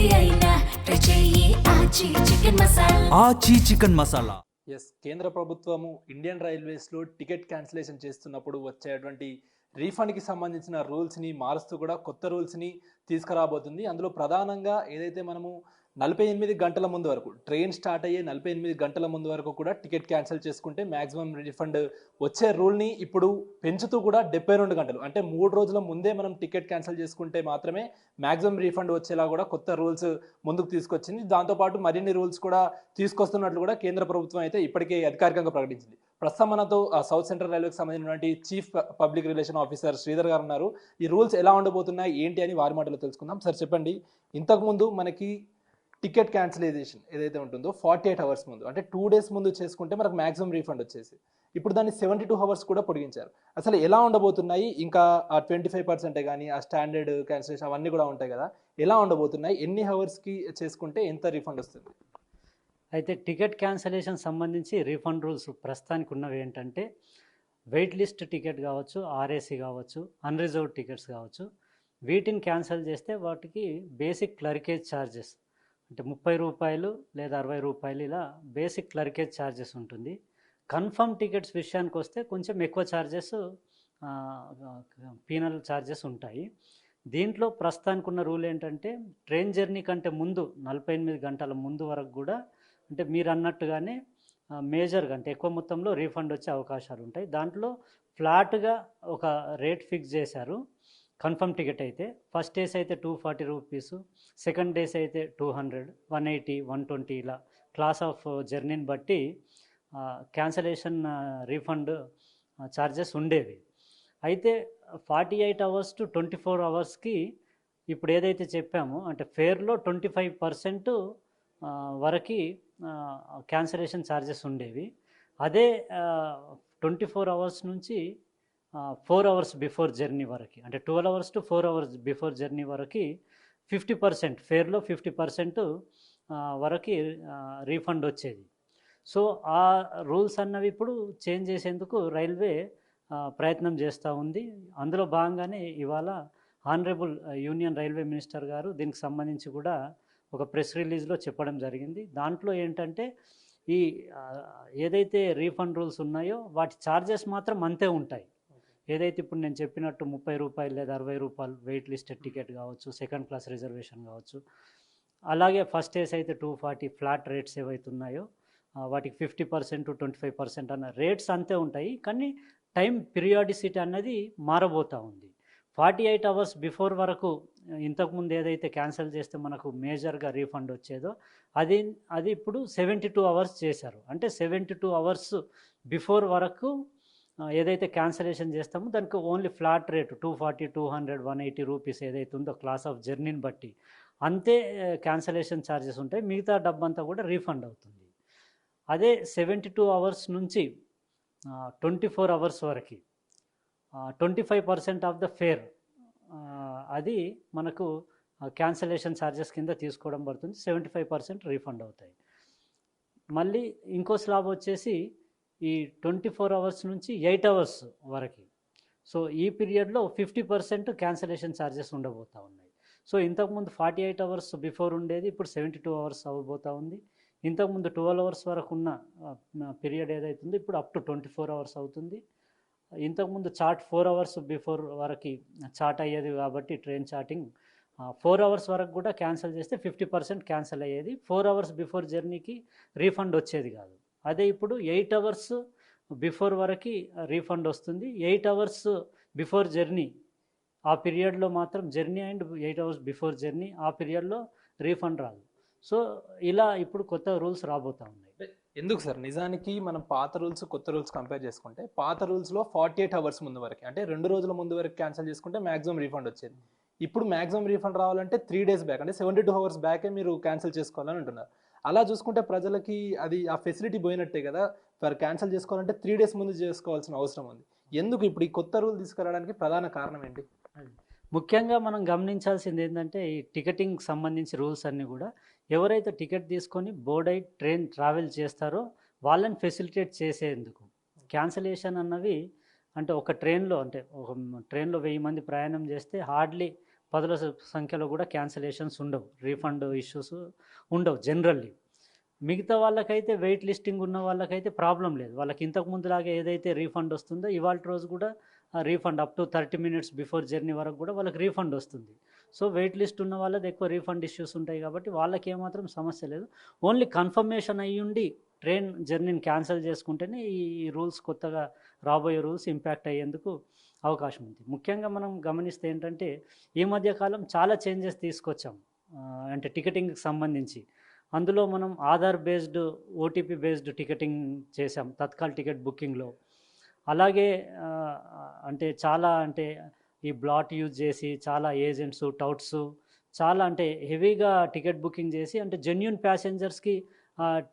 ఏది అయినా ట్రై చేయి ఆచి చికెన్ మసాలా. ఆచి చికెన్ మసాలా. కేంద్ర ప్రభుత్వము ఇండియన్ రైల్వేస్లో టికెట్ క్యాన్సిలేషన్ చేస్తున్నప్పుడు వచ్చేటువంటి రీఫండ్కి సంబంధించిన రూల్స్ని మారుస్తూ కూడా కొత్త రూల్స్ని తీసుకురాబోతుంది. అందులో ప్రధానంగా ఏదైతే మనము 48 గంటల ముందు వరకు ట్రైన్ స్టార్ట్ అయ్యే 48 గంటల ముందు వరకు కూడా టికెట్ క్యాన్సిల్ చేసుకుంటే మ్యాక్సిమం రిఫండ్ వచ్చే రూల్ని ఇప్పుడు పెంచుతూ కూడా 72 గంటలు అంటే 3 రోజుల ముందే మనం టికెట్ క్యాన్సిల్ చేసుకుంటే మాత్రమే మ్యాక్సిమం రీఫండ్ వచ్చేలా కూడా కొత్త రూల్స్ ముందుకు తీసుకొచ్చింది. దాంతోపాటు మరిన్ని రూల్స్ కూడా తీసుకొస్తున్నట్లు కూడా కేంద్ర ప్రభుత్వం అయితే ఇప్పటికే అధికారికంగా ప్రకటించింది. ప్రస్తుతం మనతో సౌత్ సెంట్రల్ రైల్వేకి సంబంధించినటువంటి chief public relation officer Sridhar గారు ఉన్నారు. ఈ రూల్స్ ఎలా ఉండబోతున్నాయి ఏంటి అని వారి మాటలో తెలుసుకుందాం. సార్ చెప్పండి, ఇంతకుముందు మనకి టికెట్ క్యాన్సిలైజేషన్ ఏదైతే ఉంటుందో 48 అవర్స్ ముందు అంటే 2 days ముందు చేసుకుంటే మనకు మ్యాక్సిమం రీఫండ్ వచ్చేసి ఇప్పుడు దాన్ని 72 అవర్స్ కూడా పొడిగించారు. అసలు ఎలా ఉండబోతున్నాయి, ఇంకా ఆ 25% కానీ ఆ స్టాండర్డ్ క్యాన్సిలేషన్ అవన్నీ కూడా ఉంటాయి కదా, ఎలా ఉండబోతున్నాయి, ఎన్ని అవర్స్కి చేసుకుంటే ఎంత రీఫండ్ వస్తుంది? అయితే టికెట్ క్యాన్సిలేషన్ సంబంధించి రీఫండ్ రూల్స్ ప్రస్తుతానికి ఉన్నవి ఏంటంటే వెయిట్ లిస్ట్ టికెట్ కావచ్చు, ఆర్ఏసీ కావచ్చు, అన్రిజర్వ్డ్ టికెట్స్ కావచ్చు, వీటిని క్యాన్సిల్ చేస్తే వాటికి బేసిక్ క్లరికేజ్ ఛార్జెస్ అంటే 30 రూపాయలు లేదా 60 రూపాయలు ఇలా బేసిక్ క్లరికేజ్ ఛార్జెస్ ఉంటుంది. కన్ఫర్మ్ టికెట్స్ విషయానికి వస్తే కొంచెం ఎక్కువ ఛార్జెస్, పీనల్ ఛార్జెస్ ఉంటాయి. దీంట్లో ప్రస్తుతానికి ఉన్న రూల్ ఏంటంటే ట్రైన్ జర్నీ కంటే ముందు 48 గంటల ముందు వరకు కూడా అంటే మీరు అన్నట్టుగానే మేజర్గా అంటే ఎక్కువ మొత్తంలో రీఫండ్ వచ్చే అవకాశాలు ఉంటాయి. దాంట్లో ఫ్లాట్గా ఒక రేట్ ఫిక్స్ చేశారు. కన్ఫర్మ్ టికెట్ అయితే ఫస్ట్ డేస్ అయితే 240 రూపీస్, సెకండ్ డేస్ అయితే 200, 180, 120 ఇలా క్లాస్ ఆఫ్ జర్నీని బట్టి క్యాన్సలేషన్ రీఫండ్ ఛార్జెస్ ఉండేవి. అయితే 48 అవర్స్ టు 24 అవర్స్కి ఇప్పుడు ఏదైతే చెప్పామో అంటే ఫేర్లో 25% వరకు క్యాన్సలేషన్ ఛార్జెస్ ఉండేవి. అదే 24 అవర్స్ నుంచి 4 అవర్స్ బిఫోర్ జర్నీ వరకు అంటే 12 hours to 4 hours before journey వరకు 50% ఫేర్లో 50% వరకు రీఫండ్ వచ్చేది. సో ఆ రూల్స్ అన్నవి ఇప్పుడు చేంజ్ చేసేందుకు రైల్వే ప్రయత్నం చేస్తూ ఉంది. అందులో భాగంగానే ఇవాళ ఆనరబుల్ యూనియన్ రైల్వే మినిస్టర్ గారు దీనికి సంబంధించి కూడా ఒక ప్రెస్ రిలీజ్లో చెప్పడం జరిగింది. దాంట్లో ఏంటంటే ఈ ఏదైతే రీఫండ్ రూల్స్ ఉన్నాయో వాటి ఛార్జెస్ మాత్రం అంతే ఉంటాయి. ఏదైతే ఇప్పుడు నేను చెప్పినట్టు 30 రూపాయలు లేదా 60 రూపాయలు వెయిట్ లిస్టెడ్ టికెట్ కావచ్చు, సెకండ్ క్లాస్ రిజర్వేషన్ కావచ్చు, అలాగే ఫస్ట్ ఏస్ అయితే 240 ఫ్లాట్ రేట్స్ ఏవైతే ఉన్నాయో వాటికి 50% టు 25% అన్న రేట్స్ అంతే ఉంటాయి. కానీ టైం పీరియాడిసిటీ అన్నది మారబోతూ ఉంది. 48 అవర్స్ బిఫోర్ వరకు ఇంతకుముందు ఏదైతే క్యాన్సిల్ చేస్తే మనకు మేజర్గా రీఫండ్ వచ్చేదో అది ఇప్పుడు 72 అవర్స్ చేశారు. అంటే 72 అవర్స్ బిఫోర్ వరకు ఏదైతే క్యాన్సిలేషన్ చేస్తామో దానికి ఓన్లీ ఫ్లాట్ రేటు 240, 200, 180 రూపీస్ ఏదైతే ఉందో క్లాస్ ఆఫ్ జర్నీని బట్టి అంతే క్యాన్సిలేషన్ ఛార్జెస్ ఉంటాయి. మిగతా డబ్బంతా కూడా రీఫండ్ అవుతుంది. అదే 72 అవర్స్ నుంచి 24 అవర్స్ వరకు 25% ఆఫ్ ద ఫేర్ అది మనకు క్యాన్సిలేషన్ ఛార్జెస్ కింద తీసుకోవడం పడుతుంది. 75% రీఫండ్ అవుతాయి. మళ్ళీ ఇంకో స్లాబ్ వచ్చేసి ఈ 24 అవర్స్ నుంచి 8 అవర్స్ వరకు. సో ఈ పీరియడ్లో 50% క్యాన్సిలేషన్ ఛార్జెస్ ఉండబోతూ ఉన్నాయి. సో ఇంతకుముందు 48 అవర్స్ బిఫోర్ ఉండేది ఇప్పుడు 72 అవర్స్ అవ్వబోతూ ఉంది. ఇంతకుముందు 12 అవర్స్ వరకు ఉన్న పీరియడ్ ఏదైతుందో ఇప్పుడు అప్ టు 24 అవర్స్ అవుతుంది. ఇంతకుముందు చార్ట్ 4 అవర్స్ బిఫోర్ వరకు చార్ట్ అయ్యేది కాబట్టి ట్రైన్ చార్టింగ్ 4 అవర్స్ వరకు కూడా క్యాన్సిల్ చేస్తే 50% క్యాన్సిల్ అయ్యేది. 4 అవర్స్ బిఫోర్ జర్నీకి రీఫండ్ వచ్చేది కాదు. అదే ఇప్పుడు 8 అవర్స్ బిఫోర్ వరకు రీఫండ్ వస్తుంది. 8 అవర్స్ బిఫోర్ జర్నీ ఆ పీరియడ్లో మాత్రం journey and 8 hours before journey ఆ పీరియడ్లో రీఫండ్ రాదు. సో ఇలా ఇప్పుడు కొత్త రూల్స్ రాబోతూ ఉన్నాయి. ఎందుకు సార్, నిజానికి మనం పాత రూల్స్ కొత్త రూల్స్ కంపేర్ చేసుకుంటే పాత రూల్స్లో 48 అవర్స్ ముందు వరకు అంటే 2 రోజుల ముందు వరకు క్యాన్సిల్ చేసుకుంటే మ్యాక్సిమం రీఫండ్ వచ్చేది. ఇప్పుడు మ్యాక్సిమం రీఫండ్ రావాలంటే 3 days బ్యాక్ అంటే 72 అవర్స్ బ్యాకే మీరు క్యాన్సిల్ చేసుకోవాలని అంటున్నారు. అలా చూసుకుంటే ప్రజలకి అది ఆ ఫెసిలిటీ పోయినట్టే కదా. వారు క్యాన్సిల్ చేసుకోవాలంటే 3 days ముందు చేసుకోవాల్సిన అవసరం ఉంది. ఎందుకు ఇప్పుడు ఈ కొత్త రూల్ తీసుకురావడానికి ప్రధాన కారణం ఏంటి? ముఖ్యంగా మనం గమనించాల్సింది ఏంటంటే ఈ టికెటింగ్ సంబంధించి రూల్స్ అన్నీ కూడా ఎవరైతే టికెట్ తీసుకొని బోర్డ్ అయి ట్రైన్ ట్రావెల్ చేస్తారో వాళ్ళని ఫెసిలిటేట్ చేసేందుకు క్యాన్సిలేషన్ అన్నవి అంటే ఒక ట్రైన్లో 1000 మంది ప్రయాణం చేస్తే హార్డ్లీ పదుల సంఖ్యలో కూడా క్యాన్సిలేషన్స్ ఉండవు, రీఫండ్ ఇష్యూస్ ఉండవు జనరల్లీ. మిగతా వాళ్ళకైతే వెయిట్ లిస్టింగ్ ఉన్న వాళ్ళకైతే ప్రాబ్లం లేదు. వాళ్ళకి ఇంతకు ముందులాగా ఏదైతే రీఫండ్ వస్తుందో ఇవాళ రోజు కూడా refund up to 30 minutes before journey వరకు కూడా వాళ్ళకి రీఫండ్ వస్తుంది. సో వెయిట్ లిస్ట్ ఉన్న వాళ్ళది ఎక్కువ రీఫండ్ ఇష్యూస్ ఉంటాయి కాబట్టి వాళ్ళకి ఏమాత్రం సమస్య లేదు. ఓన్లీ కన్ఫర్మేషన్ అయ్యుండి ట్రైన్ జర్నీని క్యాన్సిల్ చేసుకుంటేనే ఈ రూల్స్, కొత్తగా రాబోయే రూల్స్ ఇంపాక్ట్ అయ్యేందుకు అవకాశం ఉంది. ముఖ్యంగా మనం గమనిస్తే ఏంటంటే ఈ మధ్యకాలం చాలా చేంజెస్ తీసుకొచ్చాం, అంటే టికెటింగ్కి సంబంధించి. అందులో మనం Aadhaar based, OTP based ticketing చేసాం తత్కాల్ టికెట్ బుకింగ్లో. అలాగే అంటే ఈ బ్లాట్ యూజ్ చేసి చాలా ఏజెంట్స్, టౌట్స్ చాలా హెవీగా టికెట్ బుకింగ్ చేసి జెన్యూన్ ప్యాసింజర్స్కి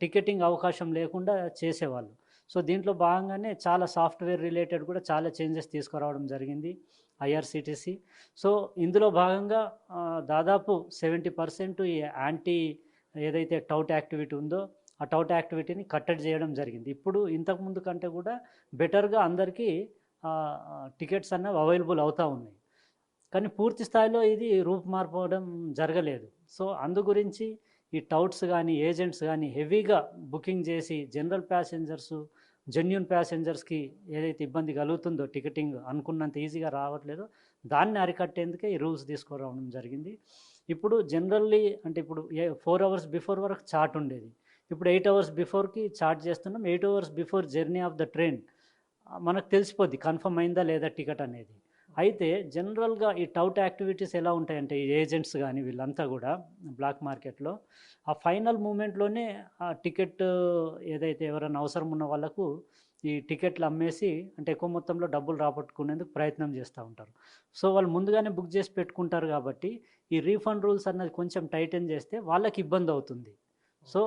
టికెటింగ్ అవకాశం లేకుండా చేసేవాళ్ళు. సో దీంట్లో భాగంగానే చాలా సాఫ్ట్వేర్ రిలేటెడ్ కూడా చాలా చేంజెస్ తీసుకురావడం జరిగింది ఐఆర్సిటిసి. సో ఇందులో భాగంగా దాదాపు 70% ఈ యాంటీ ఏదైతే టౌట్ యాక్టివిటీ ఉందో ఆ టౌట్ యాక్టివిటీని కట్టడి చేయడం జరిగింది. ఇప్పుడు ఇంతకుముందు కంటే కూడా బెటర్గా అందరికీ టికెట్స్ అన్నవి అవైలబుల్ అవుతూ ఉన్నాయి. కానీ పూర్తి స్థాయిలో ఇది రూపుమార్పడం జరగలేదు. సో అందు గురించి ఈ టౌట్స్ కానీ, ఏజెంట్స్ కానీ హెవీగా బుకింగ్ చేసి జనరల్ ప్యాసింజర్స్, జెన్యూన్ ప్యాసింజర్స్కి ఏదైతే ఇబ్బంది కలుగుతుందో, టికెటింగ్ అనుకున్నంత ఈజీగా రావట్లేదో దాన్ని అరికట్టేందుకే ఈ రూల్స్ తీసుకురావడం జరిగింది. ఇప్పుడు జనరల్లీ ఇప్పుడు 4 అవర్స్ బిఫోర్ వరకు చార్ట్ ఉండేది. ఇప్పుడు 8 అవర్స్ బిఫోర్కి చార్ట్ చేస్తున్నాం. 8 hours before journey of the train మనకు తెలిసిపోద్ది కన్ఫర్మ్ అయిందా లేదా టికెట్ అనేది. అయితే జనరల్గా ఈ టౌట్ యాక్టివిటీస్ ఎలా ఉంటాయంటే ఈ ఏజెంట్స్ కానీ వీళ్ళంతా కూడా బ్లాక్ మార్కెట్లో ఆ ఫైనల్ మూమెంట్లోనే ఆ టికెట్ ఏదైతే ఎవరైనా అవసరం ఉన్న వాళ్ళకు ఈ టికెట్లు అమ్మేసి ఎక్కువ మొత్తంలో డబ్బులు రాబట్టుకునేందుకు ప్రయత్నం చేస్తూ ఉంటారు. సో వాళ్ళు ముందుగానే బుక్ చేసి పెట్టుకుంటారు కాబట్టి ఈ రీఫండ్ రూల్స్ అన్నది కొంచెం టైటన్ చేస్తే వాళ్ళకి ఇబ్బంది అవుతుంది. సో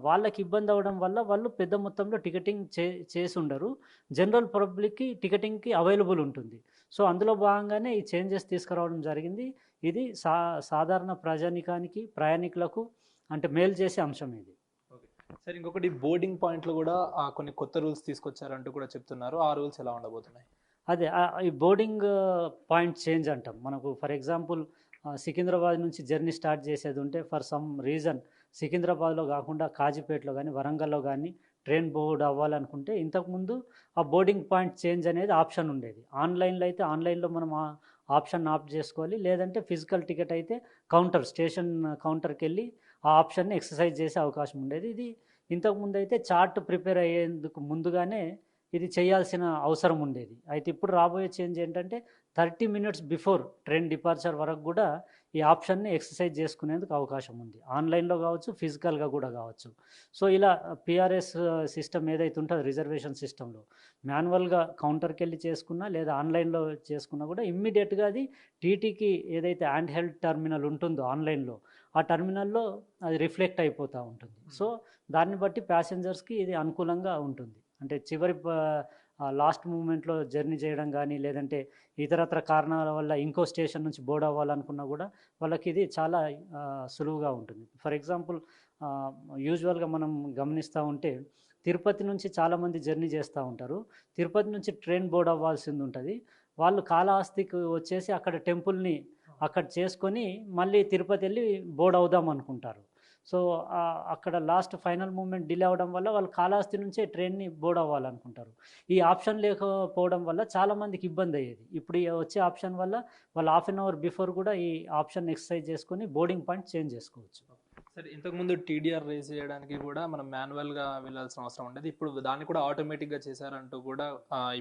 వాళ్ళకి ఇబ్బంది అవ్వడం వల్ల వాళ్ళు పెద్ద మొత్తంలో టికెటింగ్ చేసి ఉండరు. జనరల్ పబ్లిక్కి టికెటింగ్కి అవైలబుల్ ఉంటుంది. సో అందులో భాగంగానే ఈ చేంజెస్ తీసుకురావడం జరిగింది. ఇది సాధారణ ప్రజానికానికి, ప్రయాణికులకు మేలు చేసే అంశం ఇది. సార్, ఇంకొకటి బోర్డింగ్ పాయింట్లో కూడా కొన్ని కొత్త రూల్స్ తీసుకొచ్చారంటూ కూడా చెప్తున్నారు. ఆ రూల్స్ ఎలా ఉండబోతున్నాయి? అదే ఈ బోర్డింగ్ పాయింట్ చేంజ్ అంటాం. మనకు ఫర్ ఎగ్జాంపుల్ సికింద్రాబాద్ నుంచి జర్నీ స్టార్ట్ చేసేది ఉంటే ఫర్ సమ్ రీజన్ సికింద్రాబాద్లో కాకుండా కాజీపేటలో కానీ, వరంగల్లో కానీ ట్రైన్ బోర్డ్ అవ్వాలనుకుంటే ఇంతకుముందు ఆ బోర్డింగ్ పాయింట్ చేంజ్ అనేది ఆప్షన్ ఉండేది. ఆన్లైన్లో అయితే ఆన్లైన్లో మనం ఆ ఆప్షన్ ఆప్ట్ చేసుకోవాలి. లేదంటే ఫిజికల్ టికెట్ అయితే స్టేషన్ కౌంటర్కి వెళ్ళి ఆ ఆప్షన్ని ఎక్సర్సైజ్ చేసే అవకాశం ఉండేది. ఇది ఇంతకుముందు అయితే చార్ట్ ప్రిపేర్ అయ్యేందుకు ముందుగానే ఇది చేయాల్సిన అవసరం ఉండేది. అయితే ఇప్పుడు రాబోయే చేంజ్ ఏంటంటే 30 మినిట్స్ బిఫోర్ ట్రైన్ డిపార్చర్ వరకు కూడా ఈ ఆప్షన్ని ఎక్సర్సైజ్ చేసుకునేందుకు అవకాశం ఉంది. ఆన్లైన్లో కావచ్చు, ఫిజికల్గా కూడా కావచ్చు. సో ఇలా పిఆర్ఎస్ సిస్టమ్ ఏదైతే ఉంటుందో రిజర్వేషన్ సిస్టంలో మాన్యువల్గా కౌంటర్కి వెళ్ళి చేసుకున్నా లేదా ఆన్లైన్లో చేసుకున్నా కూడా ఇమ్మీడియట్గా అది టీటీకి ఏదైతే హ్యాండ్ హెల్డ్ టర్మినల్ ఉంటుందో ఆన్లైన్లో ఆ టర్మినల్లో అది రిఫ్లెక్ట్ అయిపోతూ ఉంటుంది. సో దాన్ని బట్టి ప్యాసింజర్స్కి ఇది అనుకూలంగా ఉంటుంది. చివరి లాస్ట్ మూమెంట్లో జర్నీ చేయడం కానీ లేదంటే ఇతరత్ర కారణాల వల్ల ఇంకో స్టేషన్ నుంచి బోర్డ్ అవ్వాలనుకున్నా కూడా వాళ్ళకి ఇది చాలా సులువుగా ఉంటుంది. ఫర్ ఎగ్జాంపుల్ యూజువల్గా మనం గమనిస్తూ ఉంటే తిరుపతి నుంచి చాలామంది జర్నీ చేస్తూ ఉంటారు. తిరుపతి నుంచి ట్రైన్ బోర్డ్ అవ్వాల్సింది ఉంటుంది. వాళ్ళు కాళహస్తికి వచ్చేసి అక్కడ టెంపుల్ని అక్కడ చేసుకొని మళ్ళీ తిరుపతి వెళ్ళి బోర్డ్ అవుదాం అనుకుంటారు. సో అక్కడ లాస్ట్ ఫైనల్ మూమెంట్ డిలే అవ్వడం వల్ల వాళ్ళు కాళహస్తి నుంచే ట్రైన్ని బోర్డ్ అవ్వాలనుకుంటారు. ఈ ఆప్షన్ లేకపోవడం వల్ల చాలామందికి ఇబ్బంది అయ్యేది. ఇప్పుడు వచ్చే ఆప్షన్ వల్ల వాళ్ళు హాఫ్ అన్ అవర్ బిఫోర్ కూడా ఈ ఆప్షన్ ఎక్సర్సైజ్ చేసుకొని బోర్డింగ్ పాయింట్ చేంజ్ చేసుకోవచ్చు. సరే, ఇంతకుముందు టీడీఆర్ రేస్ చేయడానికి కూడా మనం మాన్యువల్గా వెళ్ళాల్సిన అవసరం ఉండేది. ఇప్పుడు దాన్ని కూడా ఆటోమేటిక్గా చేశారంటూ కూడా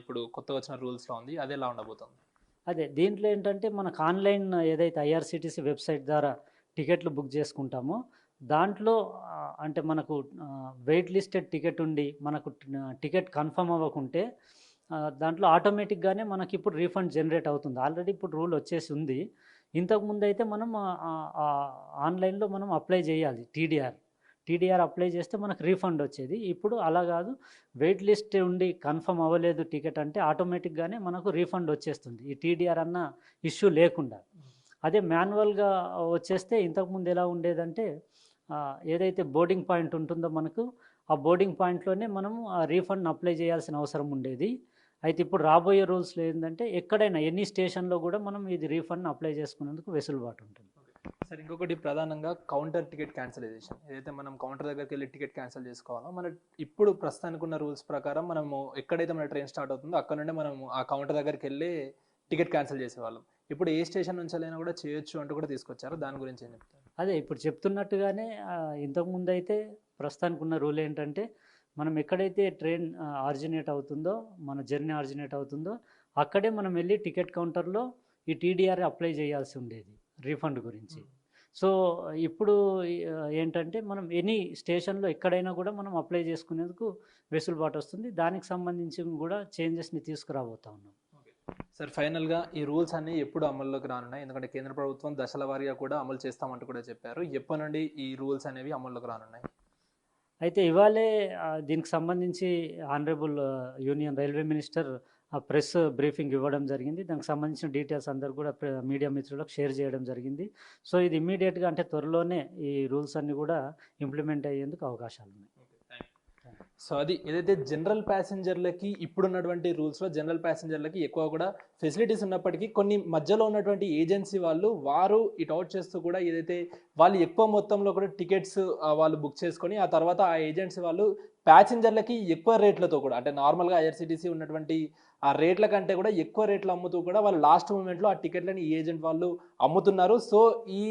ఇప్పుడు కొత్తగా వచ్చిన రూల్స్లో ఉంది. అది ఎలా ఉండబోతుంది? అదే దీంట్లో ఏంటంటే మనకు ఆన్లైన్ ఏదైతే ఐఆర్సిటిసి వెబ్సైట్ ద్వారా టికెట్లు బుక్ చేసుకుంటామో దాంట్లో మనకు వెయిట్ లిస్టెడ్ టికెట్ ఉండి మనకు టికెట్ కన్ఫర్మ్ అవ్వకుంటే దాంట్లో ఆటోమేటిక్గానే మనకి ఇప్పుడు రీఫండ్ జనరేట్ అవుతుంది. ఆల్రెడీ ఇప్పుడు రూల్ వచ్చేసి ఉంది. ఇంతకుముందు అయితే మనం ఆన్లైన్లో మనం అప్లై చేయాలి టీడీఆర్ అప్లై చేస్తే మనకు రీఫండ్ వచ్చేది. ఇప్పుడు అలా కాదు, వెయిట్ లిస్ట్ ఉండి కన్ఫర్మ్ అవ్వలేదు టికెట్ అంటే ఆటోమేటిక్గానే మనకు రీఫండ్ వచ్చేస్తుంది ఈ టీడీఆర్ అన్న ఇష్యూ లేకుండా. అదే మాన్యువల్గా వచ్చేస్తే ఇంతకుముందు ఎలా ఉండేదంటే ఏదైతే బోర్డింగ్ పాయింట్ ఉంటుందో మనకు ఆ బోర్డింగ్ పాయింట్లోనే మనము ఆ రీఫండ్ అప్లై చేయాల్సిన అవసరం ఉండేది. అయితే ఇప్పుడు రాబోయే రూల్స్లో ఏంటంటే ఎక్కడైనా ఎనీ స్టేషన్లో కూడా మనం ఇది రీఫండ్ అప్లై చేసుకునేందుకు వెసులుబాటు ఉంటుంది. సార్ ఇంకొకటి ప్రధానంగా కౌంటర్ టికెట్ క్యాన్సిలైజేషన్. ఏదైతే మనం కౌంటర్ దగ్గరికి వెళ్ళి టికెట్ క్యాన్సిల్ చేసుకోవాలో మన ఇప్పుడు ప్రస్తుతానికి ఉన్న రూల్స్ ప్రకారం మనము ఎక్కడైతే మన ట్రైన్ స్టార్ట్ అవుతుందో అక్కడ నుండి మనం ఆ కౌంటర్ దగ్గరికి వెళ్ళి టికెట్ క్యాన్సిల్ చేసేవాళ్ళం. ఇప్పుడు ఏ స్టేషన్ నుంచి అయినా కూడా చేయొచ్చు అంటూ కూడా తీసుకొచ్చారు. దాని గురించి ఏం చెప్తారు? అదే ఇప్పుడు చెప్తున్నట్టుగానే ఇంతకుముందు అయితే ప్రస్తుతానికి ఉన్న రూల్ ఏంటంటే మనం ఎక్కడైతే ట్రైన్ ఆరిజినేట్ అవుతుందో, మన జర్నీ ఆరిజినేట్ అవుతుందో అక్కడే మనం వెళ్ళి టికెట్ కౌంటర్లో ఈ టీడీఆర్ అప్లై చేయాల్సి ఉండేది రీఫండ్ గురించి. సో ఇప్పుడు ఏంటంటే మనం ఎనీ స్టేషన్లో ఎక్కడైనా కూడా మనం అప్లై చేసుకునేందుకు వెసులుబాటు వస్తుంది. దానికి సంబంధించి కూడా చేంజెస్ని తీసుకురాబోతా ఉన్నాం. సార్ ఫైనల్గా ఈ రూల్స్ అన్నీ ఎప్పుడు అమల్లోకి రానున్నాయి? ఎందుకంటే కేంద్ర ప్రభుత్వం దశల వారీగా కూడా అమలు చేస్తామంటూ కూడా చెప్పారు. ఎప్పటి నుండి ఈ రూల్స్ అనేవి అమల్లోకి రానున్నాయి? అయితే ఇవాళే దీనికి సంబంధించి honourable union railway minister press briefing ఇవ్వడం జరిగింది. దానికి సంబంధించిన డీటెయిల్స్ అందరూ కూడా మీడియా మిత్రులకు షేర్ చేయడం జరిగింది. సో ఇది ఇమ్మీడియట్గా అంటే త్వరలోనే ఈ రూల్స్ అన్నీ కూడా ఇంప్లిమెంట్ అయ్యేందుకు అవకాశాలు ఉన్నాయి. సో అది ఏదైతే జనరల్ ప్యాసింజర్లకి ఇప్పుడున్నటువంటి రూల్స్లో జనరల్ ప్యాసింజర్లకి ఎక్కువ కూడా ఫెసిలిటీస్ ఉన్నప్పటికీ కొన్ని మధ్యలో ఉన్నటువంటి ఏజెన్సీ వారు ఇట్ అవుట్ చేస్తూ కూడా ఏదైతే వాళ్ళు ఎక్కువ మొత్తంలో కూడా టికెట్స్ వాళ్ళు బుక్ చేసుకొని ఆ తర్వాత ఆ ఏజెన్సీ వాళ్ళు ప్యాసింజర్లకి ఎక్కువ రేట్లతో కూడా అంటే నార్మల్గా ఐఆర్సిటీసీ ఉన్నటువంటి ఆ రేట్ల కంటే కూడా ఎక్కువ రేట్లు అమ్ముతూ కూడా వాళ్ళు లాస్ట్ మూమెంట్లో ఆ టికెట్లని ఏజెంట్ వాళ్ళు అమ్ముతున్నారు. సో ఈ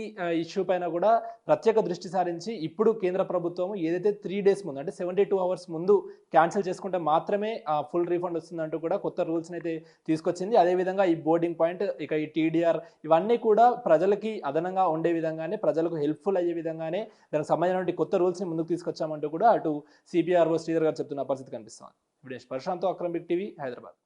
ఇష్యూ పైన కూడా ప్రత్యేక దృష్టి సారించి ఇప్పుడు కేంద్ర ప్రభుత్వం ఏదైతే 3 days ముందు అంటే 72 hours ముందు క్యాన్సిల్ చేసుకుంటే మాత్రమే ఫుల్ రీఫండ్ వస్తుందంటూ కూడా కొత్త రూల్స్ని అయితే తీసుకొచ్చింది. అదేవిధంగా ఈ బోర్డింగ్ పాయింట్ ఇక ఈ టీడీఆర్ ఇవన్నీ కూడా ప్రజలకి అదనంగా ఉండే విధంగానే ప్రజలకు హెల్ప్ఫుల్ అయ్యే విధంగానే దానికి సంబంధించిన కొత్త రూల్స్ని ముందుకు తీసుకొచ్చామంటూ కూడా అటు సిపిఆర్ఓ శ్రీధర్ గారు చెప్తున్న పరిస్థితి కనిపిస్తుంది. విడేష్ ప్రశాంత్, అక్రమ్ బిగ్ టీవీ, హైదరాబాద్.